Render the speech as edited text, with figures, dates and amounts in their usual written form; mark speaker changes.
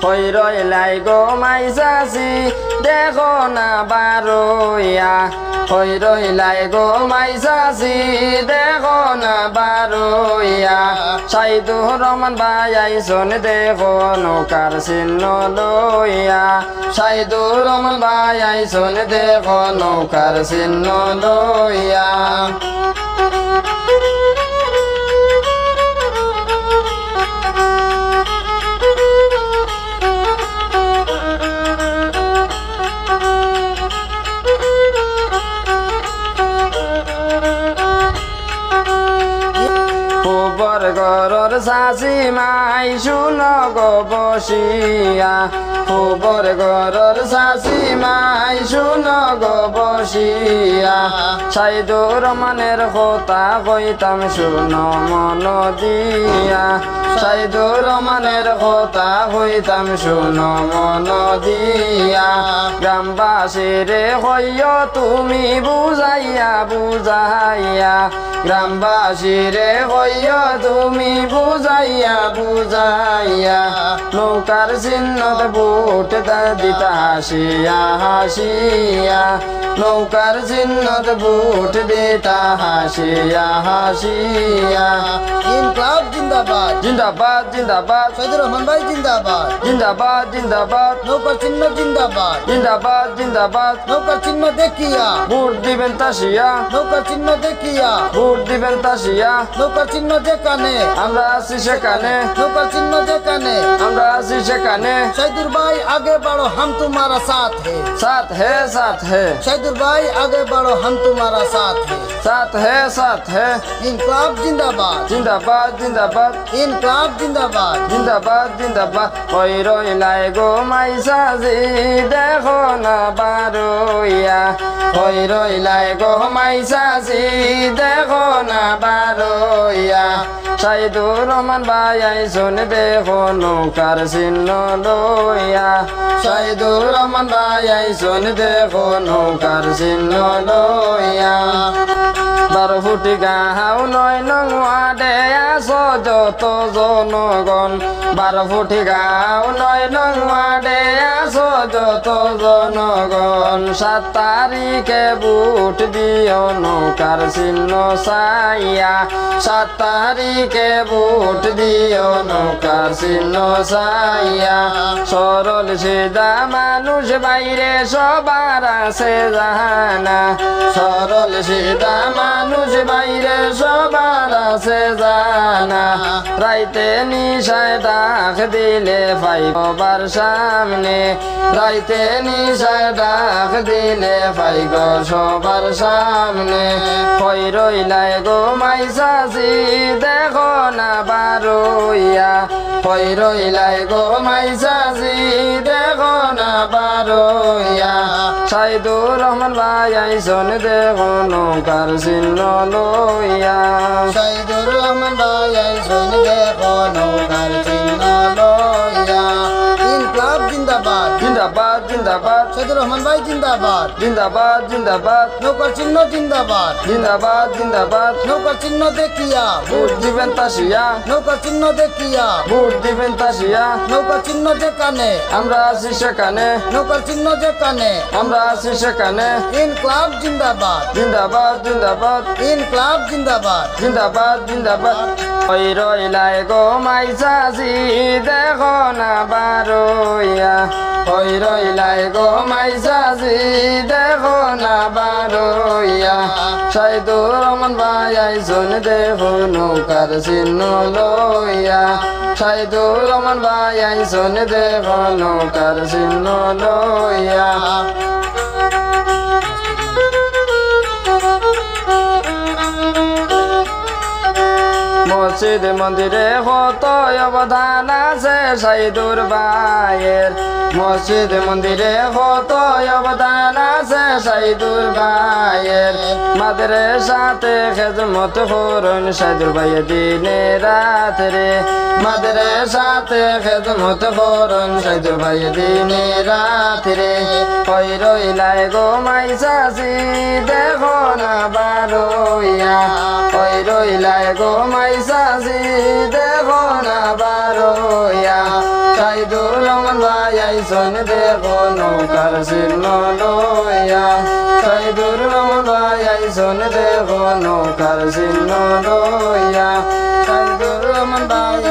Speaker 1: কই রইলাই গো মাইসাসি দেখো না বারোয়া কই রইলাই গো মাইসাসি দেখো না বারোয়া সাইদুর রহমান ভাই আইসন দেখো নৌকার চিহ্ন লইয়া সাইদুর রহমান ভাই আইসন দেখো নৌকার চিহ্ন লইয়া গরর শাশি মাই শুন গো বসিয়া খুবর গরর শাশি মাই শুন গো বসিয়া সাইদুর রহমানের কথা কইতাম শুন মন দিয়া সাইদুর রহমানের কথা কইতাম শুন মন দিয়া গ্রামবাসীরে হইয় তুমি বুঝাইয়া বুঝাইয়া গ্রামবাসীরে হইয় তুমি বুঝাইয়া বুঝাইয়া নৌকার চিহ্নত বুট দিতা হাসিয়া হাসিয়া নৌকার চিহ্নত বুট দিতা হাসিয়া হাসিয়া
Speaker 2: ইনকলাব জিন্দাবাদ
Speaker 1: জিন্দাবাদ জিন্দাবাদ
Speaker 2: সাইদুর রহমান ভাই জিন্দাবাদ
Speaker 1: জিন্দাবাদ জিন্দাবাদ
Speaker 2: নৌকার চিহ্ন জিন্দাবাদ
Speaker 1: জিন্দাবাদ জিন্দাবাদ
Speaker 2: নৌকার চিহ্ন দেখিয়া
Speaker 1: ভোট দিবেন তাসিয়া
Speaker 2: নৌকার চিহ্ন দেখিয়া
Speaker 1: ভোট দিবেন তাসিয়া
Speaker 2: নৌকার চিহ্ন যেখানে
Speaker 1: আমরা আছি সেখানে
Speaker 2: নৌকার চিহ্ন যেখানে
Speaker 1: আমরা আছি সেখানে
Speaker 2: সাইদুর ভাই আগে বাড়ো हम तुम्हारा साथ है
Speaker 1: साथ है साथ है
Speaker 2: साइदुर भाई आगे बढ़ो हम तुम्हारा साथ है
Speaker 1: साथ है साथ है
Speaker 2: इनकलाब जिंदाबाद
Speaker 1: जिंदाबाद जिंदाबाद
Speaker 2: इनकलाब जिंदाबाद
Speaker 1: जिंदाबाद जिंदाबाद ওই রইলাই গো মাইসাজি দেখো না বারোয়া ওই রইলাই গো মাইসাজি দেখো না বারোয়া সাইদুর রহমান ভাই আইসন দেখো নৌকার চিহ্ন লইয়া সাইদুর রহমান ভাই আইসন দেখো নৌকার চিহ্ন লইয়া 12 ফুটি গাহাও নয় নং ওয়ার্ডে আসো যত জনগণ 12 ফুটি গাও নয় নং ওয়ার্ডে আসো যত জনগণ 7 তারিখে ভোট দিও নৌকার চিহ্ন চাইয়া 7 তারিখে ভোট দিও নৌকার চিহ্ন চাইয়া সরল সিধা মানুষ বাইরে সবার আছে জানা সরল সিধা মানুষ বাইরে সবার আছে জানা রাইতে নিশায় ডাক দিলে ফাইবার সামনে রাইতে নিশায় ডাক দিলে ফাইগ সবার সামনে কই রইলাই গো মাইসাজি দেখো না বারোয়া কই রইলাই গো মাইসাজি দেখো না বারোয়া সাইদুর রহমান ভাই আইসন দেখো নৌকার চিহ্ন লইয়া
Speaker 2: সাইদুর রহমান ভাই আইসন দেখো নৌকার চিহ্ন লইয়া ইনকলাব জিন্দাবাদ
Speaker 1: জিন্দাবাদ জিন্দাবাদ
Speaker 2: সাইদুর রহমান ভাই জিন্দাবাদ
Speaker 1: জিন্দাবাদ জিন্দাবাদ
Speaker 2: নৌকার চিহ্ন জিন্দাবাদ
Speaker 1: জিন্দাবাদ জিন্দাবাদ
Speaker 2: নৌকার চিহ্ন দেখিয়া
Speaker 1: ভোট দিবেন তাসিয়া
Speaker 2: নৌকার চিহ্ন দেখিয়া
Speaker 1: ভোট দিবেন তাসিয়া
Speaker 2: নৌকার চিহ্ন যেখানে
Speaker 1: আমরা আছি সেখানে
Speaker 2: নৌকার চিহ্ন যেখানে
Speaker 1: আমরা আছি সেখানে
Speaker 2: ইনকলাব জিন্দাবাদ
Speaker 1: জিন্দাবাদ জিন্দাবাদ
Speaker 2: ইনকলাব জিন্দাবাদ
Speaker 1: জিন্দাবাদ জিন্দাবাদ ওই রইলাই গো মাইসাজি দেখো না বারোয়া ওই রইলাই গো মাইসাজি দেখো না বারোয়া সাইদুর রহমান ভাই আইসন দেখো নৌকার চিহ্ন লইয়া সাইদুর রহমান ভাই আইসন দেখো নৌকার চিহ্ন লইয়া মসজিদ মন্দিরে কত অবদান আছে সাইদুর ভাইয়ের মসজিদ মন্দিরে কত অবদান আছে সাইদুর ভাইয়ের মাদ্রাসাতে খেদমত করুন সাইদুর ভাইয়ের দিনে রাত্রে মাদ্রাসাতে খেদমত করুন সাইদুর ভাইয়ের দিনে রাত্রে কই রইলাই গো মাইসাজি দেখো না বারোয়া কই রইলাই গো মাইসাজি দেখো না বারোয়া সাইদুর রহমান ভাই আইসন দেখো নৌকার চিহ্ন লইয়া সাইদুর রহমান ভাই আইসন দেখো নৌকার চিহ্ন লইয়া সাইদুর রহমান ভাই